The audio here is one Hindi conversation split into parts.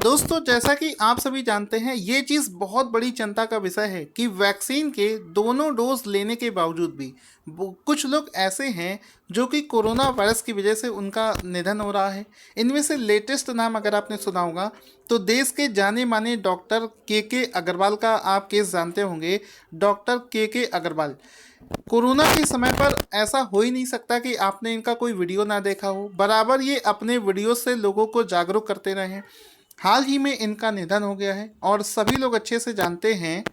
दोस्तों, जैसा कि आप सभी जानते हैं, ये चीज़ बहुत बड़ी चिंता का विषय है कि वैक्सीन के दोनों डोज लेने के बावजूद भी कुछ लोग ऐसे हैं जो कि कोरोना वायरस की वजह से उनका निधन हो रहा है। इनमें से लेटेस्ट नाम अगर आपने सुना होगा तो देश के जाने माने डॉक्टर के अग्रवाल का आप केस जानते होंगे। डॉक्टर के अग्रवाल, कोरोना के समय पर ऐसा हो ही नहीं सकता कि आपने इनका कोई वीडियो ना देखा हो। बराबर ये अपने वीडियो से लोगों को जागरूक करते रहे हैं। हाल ही में इनका निधन हो गया है और सभी लोग जानते हैं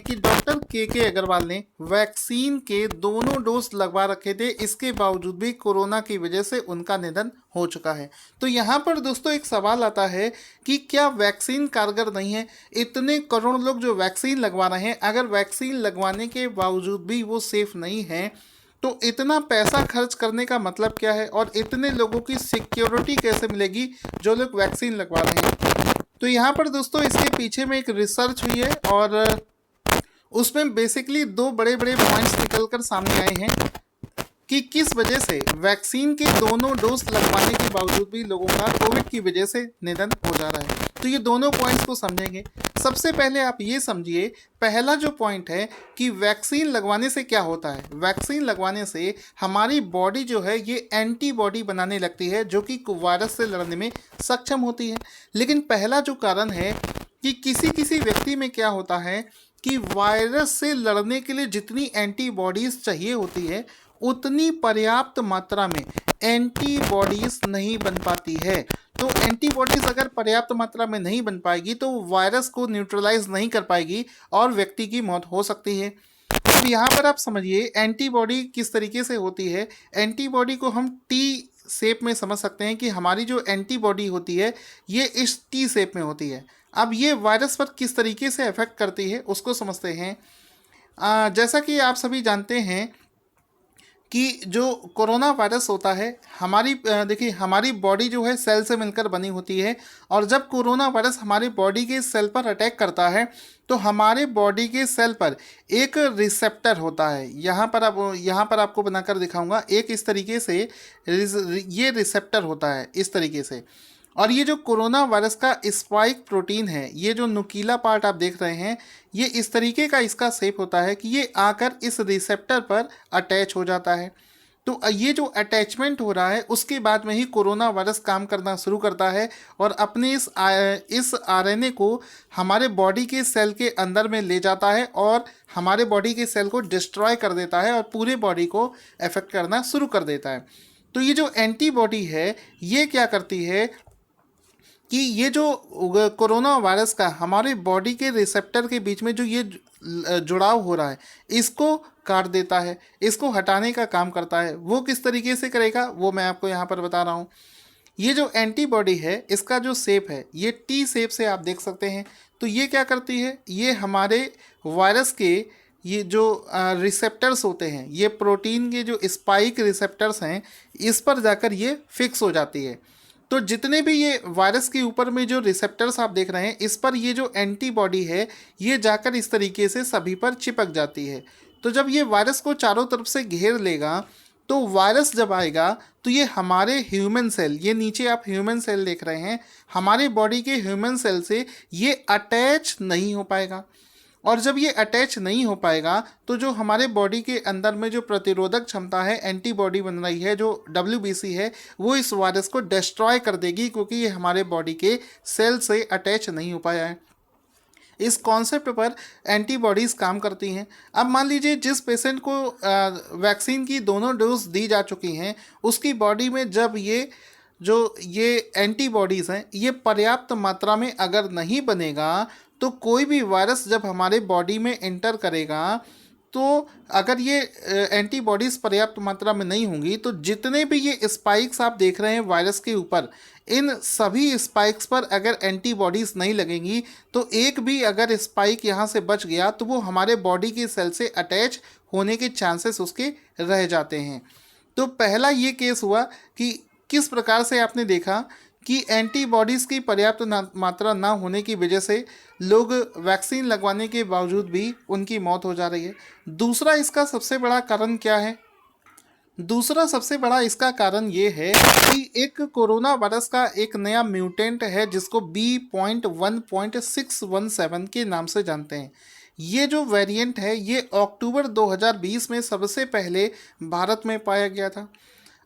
कि डॉक्टर के अग्रवाल ने वैक्सीन के दोनों डोज लगवा रखे थे। इसके बावजूद भी कोरोना की वजह से उनका निधन हो चुका है। तो यहाँ पर दोस्तों एक सवाल आता है कि क्या वैक्सीन कारगर नहीं है? इतने करोड़ लोग जो वैक्सीन लगवा रहे हैं, अगर वैक्सीन लगवाने के बावजूद भी वो सेफ नहीं है तो इतना पैसा खर्च करने का मतलब क्या है? और इतने लोगों की सिक्योरिटी कैसे मिलेगी जो लोग वैक्सीन लगवा रहे हैं? तो यहाँ पर दोस्तों इसके पीछे में एक रिसर्च हुई है और उसमें बेसिकली दो बड़े बड़े पॉइंट्स निकल कर सामने आए हैं कि किस वजह से वैक्सीन के दोनों डोज लगवाने के बावजूद भी लोगों का कोविड की वजह से निधन हो जा रहा है। तो ये दोनों पॉइंट्स को समझेंगे। सबसे पहले आप ये समझिए, पहला जो पॉइंट है कि वैक्सीन लगवाने से क्या होता है। वैक्सीन लगवाने से हमारी बॉडी जो है ये एंटीबॉडी बनाने लगती है जो कि वायरस से लड़ने में सक्षम होती है। लेकिन पहला जो कारण है कि किसी किसी व्यक्ति में क्या होता है कि वायरस से लड़ने के लिए जितनी एंटीबॉडीज़ चाहिए होती है उतनी पर्याप्त मात्रा में एंटीबॉडीज नहीं बन पाती है। तो एंटीबॉडीज अगर पर्याप्त मात्रा में नहीं बन पाएगी तो वायरस को न्यूट्रलाइज नहीं कर पाएगी और व्यक्ति की मौत हो सकती है। अब यहाँ पर आप समझिए एंटीबॉडी किस तरीके से होती है। एंटीबॉडी को हम टी शेप में समझ सकते हैं कि हमारी जो एंटीबॉडी होती है ये इस टी शेप में होती है। अब ये वायरस पर किस तरीके से अफेक्ट करती है उसको समझते हैं। जैसा कि आप सभी जानते हैं कि जो कोरोना वायरस होता है देखिए हमारी बॉडी जो है सेल से मिलकर बनी होती है और जब कोरोना वायरस हमारी बॉडी के सेल पर अटैक करता है तो हमारे बॉडी के सेल पर एक रिसेप्टर होता है। यहाँ पर आपको बनाकर दिखाऊंगा। एक इस तरीके से ये रिसेप्टर होता है इस तरीके से। और ये जो कोरोना वायरस का स्पाइक प्रोटीन है, ये जो नुकीला पार्ट आप देख रहे हैं, ये इस तरीके का इसका शेप होता है कि ये आकर इस रिसेप्टर पर अटैच हो जाता है। तो ये जो अटैचमेंट हो रहा है उसके बाद में ही कोरोना वायरस काम करना शुरू करता है और अपने इस आरएनए को हमारे बॉडी के सेल के अंदर में ले जाता है और हमारे बॉडी के सेल को डिस्ट्रॉय कर देता है और पूरे बॉडी को अफेक्ट करना शुरू कर देता है। तो ये जो एंटीबॉडी है ये क्या करती है कि ये जो कोरोना वायरस का हमारे बॉडी के रिसेप्टर के बीच में जो ये जुड़ाव हो रहा है इसको काट देता है, इसको हटाने का काम करता है। वो किस तरीके से करेगा वो मैं आपको यहाँ पर बता रहा हूँ। ये जो एंटीबॉडी है इसका जो शेप है ये टी शेप से आप देख सकते हैं। तो ये क्या करती है, ये हमारे वायरस के ये जो रिसेप्टर्स होते हैं, ये प्रोटीन के जो स्पाइक रिसेप्टर्स हैं, इस पर जाकर ये फिक्स हो जाती है। तो जितने भी ये वायरस के ऊपर में जो रिसेप्टर्स आप देख रहे हैं इस पर ये जो एंटीबॉडी है ये जाकर इस तरीके से सभी पर चिपक जाती है। तो जब ये वायरस को चारों तरफ से घेर लेगा तो वायरस जब आएगा तो ये हमारे ह्यूमन सेल, ये नीचे आप ह्यूमन सेल देख रहे हैं, हमारे बॉडी के ह्यूमन सेल से ये अटैच नहीं हो पाएगा। और जब ये अटैच नहीं हो पाएगा तो जो हमारे बॉडी के अंदर में जो प्रतिरोधक क्षमता है, एंटीबॉडी बन रही है जो WBC है, वो इस वायरस को डिस्ट्रॉय कर देगी क्योंकि ये हमारे बॉडी के सेल से अटैच नहीं हो पाया है। इस कॉन्सेप्ट पर एंटीबॉडीज़ काम करती हैं। अब मान लीजिए जिस पेशेंट को वैक्सीन की दोनों डोज दी जा चुकी हैं उसकी बॉडी में जब ये एंटीबॉडीज़ हैं ये पर्याप्त मात्रा में अगर नहीं बनेगा तो कोई भी वायरस जब हमारे बॉडी में एंटर करेगा तो अगर ये एंटीबॉडीज़ पर्याप्त मात्रा में नहीं होंगी तो जितने भी ये स्पाइक्स आप देख रहे हैं वायरस के ऊपर, इन सभी स्पाइक्स पर अगर एंटीबॉडीज़ नहीं लगेंगी तो एक भी अगर स्पाइक यहाँ से बच गया तो वो हमारे बॉडी के सेल से अटैच होने के चांसेस उसके रह जाते हैं। तो पहला ये केस हुआ कि किस प्रकार से आपने देखा कि एंटीबॉडीज़ की पर्याप्त मात्रा ना होने की वजह से लोग वैक्सीन लगवाने के बावजूद भी उनकी मौत हो जा रही है। दूसरा इसका सबसे बड़ा कारण क्या है? दूसरा सबसे बड़ा इसका कारण ये है कि एक कोरोना वायरस का एक नया म्यूटेंट है जिसको B.1.617 के नाम से जानते हैं। ये जो वेरिएंट है ये अक्टूबर 2020 में सबसे पहले भारत में पाया गया था।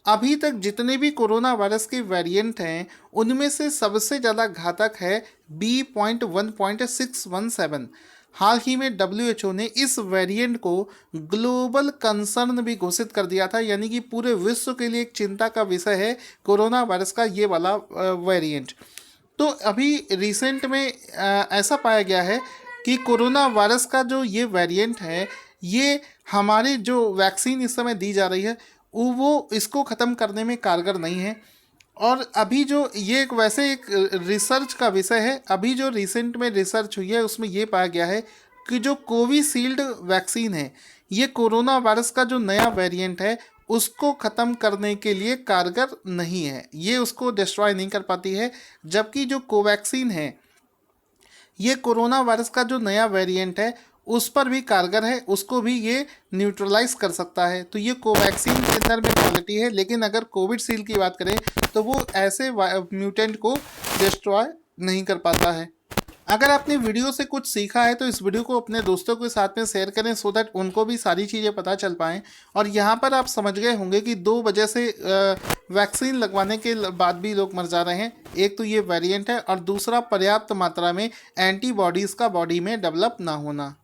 अभी तक जितने भी कोरोना वायरस के वेरिएंट हैं उनमें से सबसे ज़्यादा घातक है B.1.617। हाल ही में WHO ने इस वेरिएंट को ग्लोबल कंसर्न भी घोषित कर दिया था, यानी कि पूरे विश्व के लिए एक चिंता का विषय है कोरोना वायरस का ये वाला वेरिएंट। तो अभी रिसेंट में ऐसा पाया गया है कि कोरोना वायरस का जो ये वेरिएंट है ये हमारी जो वैक्सीन इस समय दी जा रही है वो इसको ख़त्म करने में कारगर नहीं है। और अभी जो ये एक वैसे एक रिसर्च का विषय है, अभी जो रिसेंट में रिसर्च हुई है उसमें ये पाया गया है कि जो कोविशील्ड वैक्सीन है ये कोरोना वायरस का जो नया वेरिएंट है उसको ख़त्म करने के लिए कारगर नहीं है, ये उसको डिस्ट्रॉय नहीं कर पाती है। जबकि जो कोवैक्सीन है ये कोरोना वायरस का जो नया वेरिएंट है उस पर भी कारगर है, उसको भी ये न्यूट्रलाइज कर सकता है। तो ये कोवैक्सीन के अंदर में क्वालिटी है, लेकिन अगर कोविशील्ड की बात करें तो वो ऐसे म्यूटेंट को डिस्ट्रॉय नहीं कर पाता है। अगर आपने वीडियो से कुछ सीखा है तो इस वीडियो को अपने दोस्तों के साथ में शेयर करें सो दैट उनको भी सारी चीज़ें पता चल पाएँ। और यहाँ पर आप समझ गए होंगे कि 2 वजह से वैक्सीन लगवाने के बाद भी लोग मर जा रहे हैं। एक तो ये वेरिएंट है और दूसरा पर्याप्त मात्रा में एंटीबॉडीज़ का बॉडी में डेवलप ना होना।